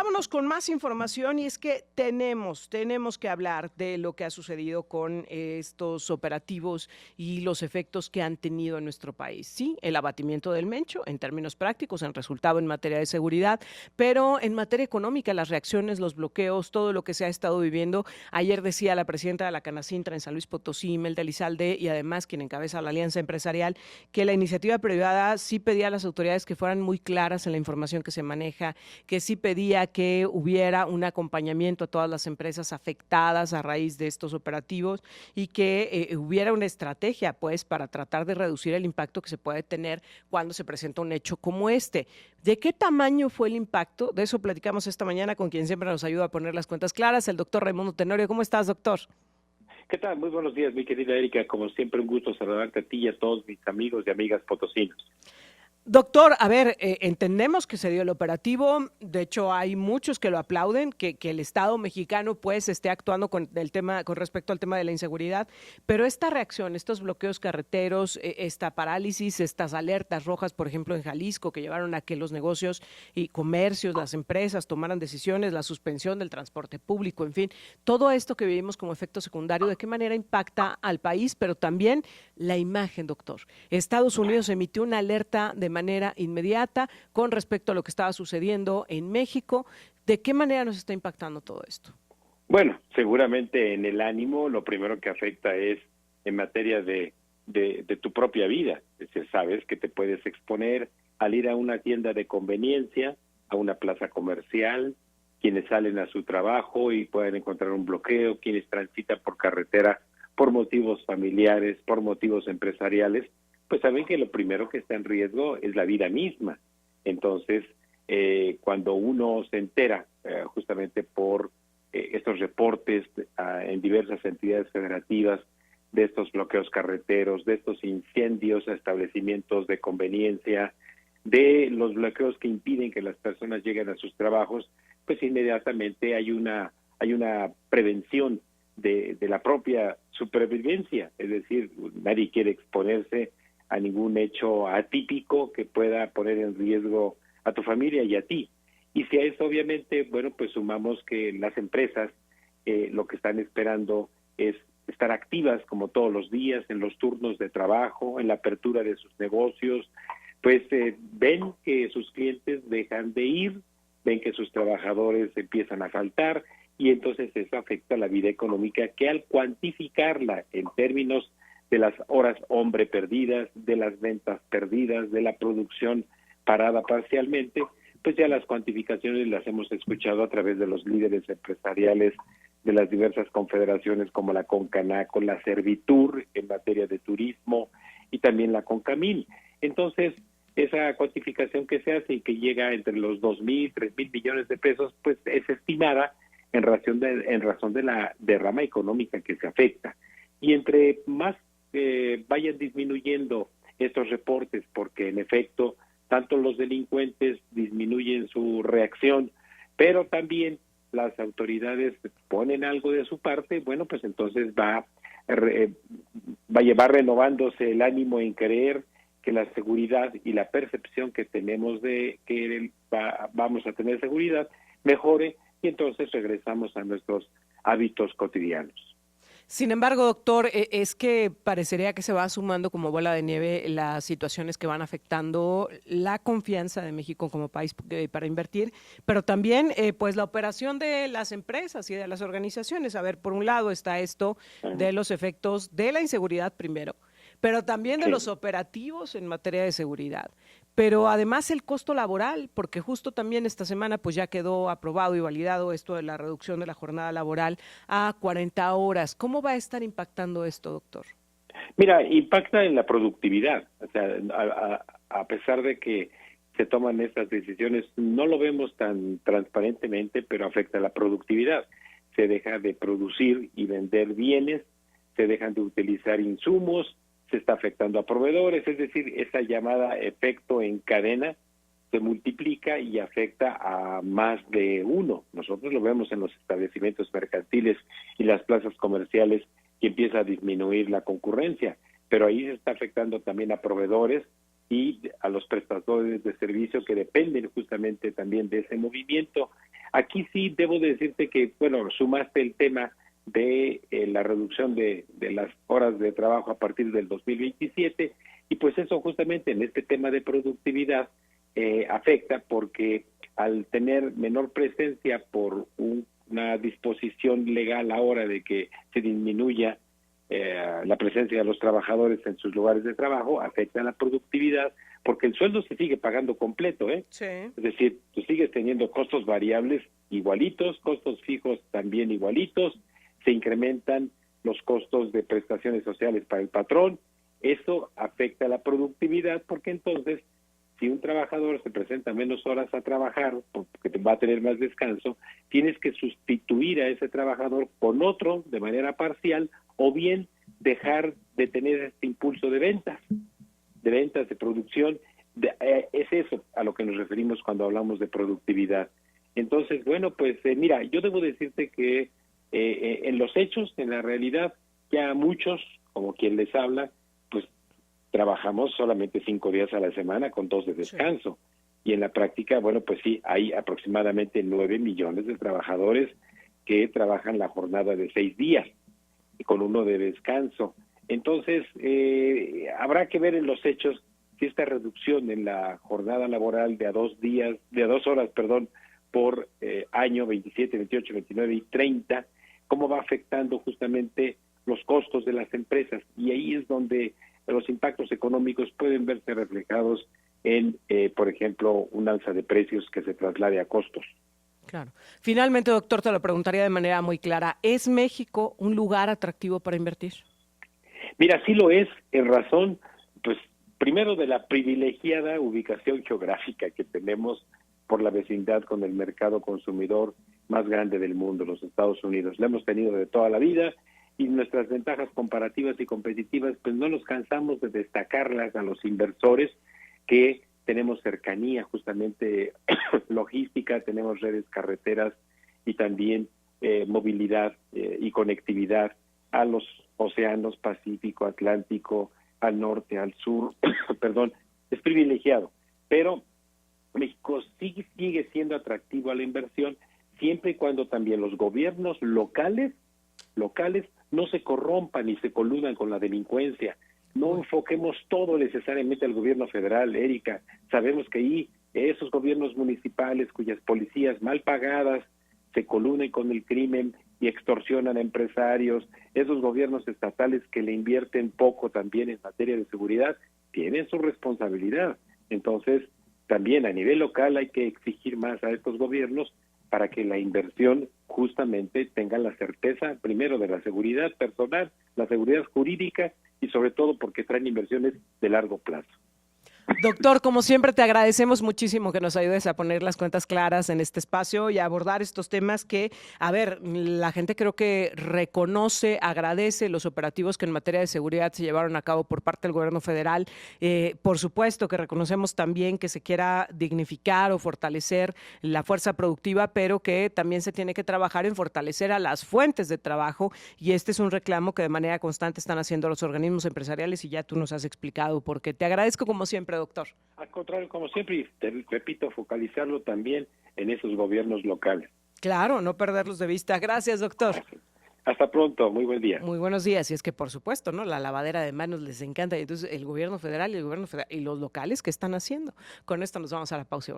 vámonos con más información y es que tenemos que hablar de lo que ha sucedido con estos operativos y los efectos que han tenido en nuestro país. Sí, el abatimiento del Mencho en términos prácticos, en resultado en materia de seguridad, pero en materia económica, las reacciones, los bloqueos, todo lo que se ha estado viviendo. Ayer decía la presidenta de la Canacintra en San Luis Potosí, Imelda Elizalde, y además quien encabeza la Alianza Empresarial, que la iniciativa privada sí pedía a las autoridades que fueran muy claras en la información que se maneja, que sí pedía que hubiera un acompañamiento a todas las empresas afectadas a raíz de estos operativos y que hubiera una estrategia, pues, para tratar de reducir el impacto que se puede tener cuando se presenta un hecho como este. ¿De qué tamaño fue el impacto? De eso platicamos esta mañana con quien siempre nos ayuda a poner las cuentas claras, el doctor Raimundo Tenorio. ¿Cómo estás, doctor? ¿Qué tal? Muy buenos días, mi querida Erika. Como siempre, un gusto saludarte a ti y a todos mis amigos y amigas potosinos. Doctor, a ver, entendemos que se dio el operativo, de hecho hay muchos que lo aplauden, que el Estado mexicano pues esté actuando con respecto al tema de la inseguridad, pero esta reacción, estos bloqueos carreteros, esta parálisis, estas alertas rojas, por ejemplo en Jalisco, que llevaron a que los negocios y comercios, las empresas tomaran decisiones, la suspensión del transporte público, en fin, todo esto que vivimos como efecto secundario, ¿de qué manera impacta al país, pero también la imagen, doctor? Estados Unidos emitió una alerta de manera inmediata con respecto a lo que estaba sucediendo en México. ¿De qué manera nos está impactando todo esto? Bueno, seguramente en el ánimo lo primero que afecta es en materia de tu propia vida. Es decir, sabes que te puedes exponer al ir a una tienda de conveniencia, a una plaza comercial, quienes salen a su trabajo y pueden encontrar un bloqueo, quienes transitan por carretera por motivos familiares, por motivos empresariales, pues saben que lo primero que está en riesgo es la vida misma. Entonces, cuando uno se entera justamente por estos reportes en diversas entidades federativas de estos bloqueos carreteros, de estos incendios a establecimientos de conveniencia, de los bloqueos que impiden que las personas lleguen a sus trabajos, pues inmediatamente hay una prevención de la propia supervivencia. Es decir, nadie quiere exponerse a ningún hecho atípico que pueda poner en riesgo a tu familia y a ti. Y si a eso obviamente, bueno, pues sumamos que las empresas lo que están esperando es estar activas como todos los días en los turnos de trabajo, en la apertura de sus negocios, pues ven que sus clientes dejan de ir, ven que sus trabajadores empiezan a faltar y entonces eso afecta la vida económica que al cuantificarla en términos de las horas hombre perdidas, de las ventas perdidas, de la producción parada parcialmente, pues ya las cuantificaciones las hemos escuchado a través de los líderes empresariales de las diversas confederaciones como la CONCANACO, la Servitur en materia de turismo y también la CONCAMIN. Entonces, esa cuantificación que se hace y que llega entre los 2,000, 3,000 millones de pesos, pues es estimada en razón de la derrama económica que se afecta. Y entre más vayan disminuyendo estos reportes, porque en efecto tanto los delincuentes disminuyen su reacción, pero también las autoridades ponen algo de su parte, bueno, pues entonces va a llevar renovándose el ánimo en creer que la seguridad y la percepción que tenemos de que vamos a tener seguridad mejore y entonces regresamos a nuestros hábitos cotidianos. Sin embargo, doctor, es que parecería que se va sumando como bola de nieve las situaciones que van afectando la confianza de México como país para invertir, pero también pues la operación de las empresas y de las organizaciones. A ver, por un lado está esto de los efectos de la inseguridad primero, pero también de los operativos en materia de seguridad. Pero además el costo laboral, porque justo también esta semana pues ya quedó aprobado y validado esto de la reducción de la jornada laboral a 40 horas. ¿Cómo va a estar impactando esto, doctor? Mira, impacta en la productividad. O sea, a pesar de que se toman estas decisiones, no lo vemos tan transparentemente, pero afecta a la productividad. Se deja de producir y vender bienes, se dejan de utilizar insumos, se está afectando a proveedores, es decir, esa llamada efecto en cadena se multiplica y afecta a más de uno. Nosotros lo vemos en los establecimientos mercantiles y las plazas comerciales que empieza a disminuir la concurrencia, pero ahí se está afectando también a proveedores y a los prestadores de servicio que dependen justamente también de ese movimiento. Aquí sí debo decirte que, bueno, sumaste el tema de la reducción de las horas de trabajo a partir del 2027, y pues eso justamente en este tema de productividad afecta, porque al tener menor presencia por una disposición legal ahora de que se disminuya la presencia de los trabajadores en sus lugares de trabajo, afecta la productividad, porque el sueldo se sigue pagando completo, ¿eh? Sí. Es decir, tú sigues teniendo costos variables igualitos, costos fijos también igualitos, se incrementan los costos de prestaciones sociales para el patrón. Eso afecta la productividad, porque entonces, si un trabajador se presenta menos horas a trabajar, porque va a tener más descanso, tienes que sustituir a ese trabajador con otro de manera parcial, o bien dejar de tener este impulso de ventas, de producción. Es eso a lo que nos referimos cuando hablamos de productividad. Entonces, bueno, pues mira, yo debo decirte que en los hechos, en la realidad, ya muchos, como quien les habla, pues trabajamos solamente 5 días a la semana con 2 de descanso. Sí. Y en la práctica, bueno, pues sí, hay aproximadamente 9 millones de trabajadores que trabajan la jornada de 6 días y con 1 de descanso. Entonces, habrá que ver en los hechos si esta reducción en la jornada laboral de 2 horas, por año 27, 28, 29 y 30, cómo va afectando justamente los costos de las empresas. Y ahí es donde los impactos económicos pueden verse reflejados en, por ejemplo, un alza de precios que se traslade a costos. Claro. Finalmente, doctor, te lo preguntaría de manera muy clara. ¿Es México un lugar atractivo para invertir? Mira, sí lo es, en razón, pues, primero de la privilegiada ubicación geográfica que tenemos por la vecindad con el mercado consumidor más grande del mundo, los Estados Unidos. Lo hemos tenido de toda la vida, y nuestras ventajas comparativas y competitivas, pues no nos cansamos de destacarlas a los inversores, que tenemos cercanía justamente logística, tenemos redes carreteras y también movilidad y conectividad a los océanos Pacífico, Atlántico, al norte, al sur, perdón, es privilegiado, pero México sigue siendo atractivo a la inversión, siempre y cuando también los gobiernos locales no se corrompan y se coludan con la delincuencia. No enfoquemos todo necesariamente al gobierno federal, Erika. Sabemos que ahí esos gobiernos municipales cuyas policías mal pagadas se coluden con el crimen y extorsionan a empresarios, esos gobiernos estatales que le invierten poco también en materia de seguridad, tienen su responsabilidad. Entonces, también a nivel local hay que exigir más a estos gobiernos para que la inversión justamente tenga la certeza, primero, de la seguridad personal, la seguridad jurídica, y sobre todo porque traen inversiones de largo plazo. Doctor, como siempre, te agradecemos muchísimo que nos ayudes a poner las cuentas claras en este espacio y a abordar estos temas que, a ver, la gente creo que reconoce, agradece los operativos que en materia de seguridad se llevaron a cabo por parte del gobierno federal. Por supuesto que reconocemos también que se quiera dignificar o fortalecer la fuerza productiva, pero que también se tiene que trabajar en fortalecer a las fuentes de trabajo, y este es un reclamo que de manera constante están haciendo los organismos empresariales, y ya tú nos has explicado por qué. Te agradezco como siempre, doctor. Al contrario, como siempre, y te repito, focalizarlo también en esos gobiernos locales. Claro, no perderlos de vista. Gracias, doctor. Hasta pronto, muy buen día. Muy buenos días. Y es que, por supuesto, ¿no? La lavadera de manos les encanta. Y entonces el gobierno federal y los locales, ¿qué están haciendo? Con esto nos vamos a la pausa.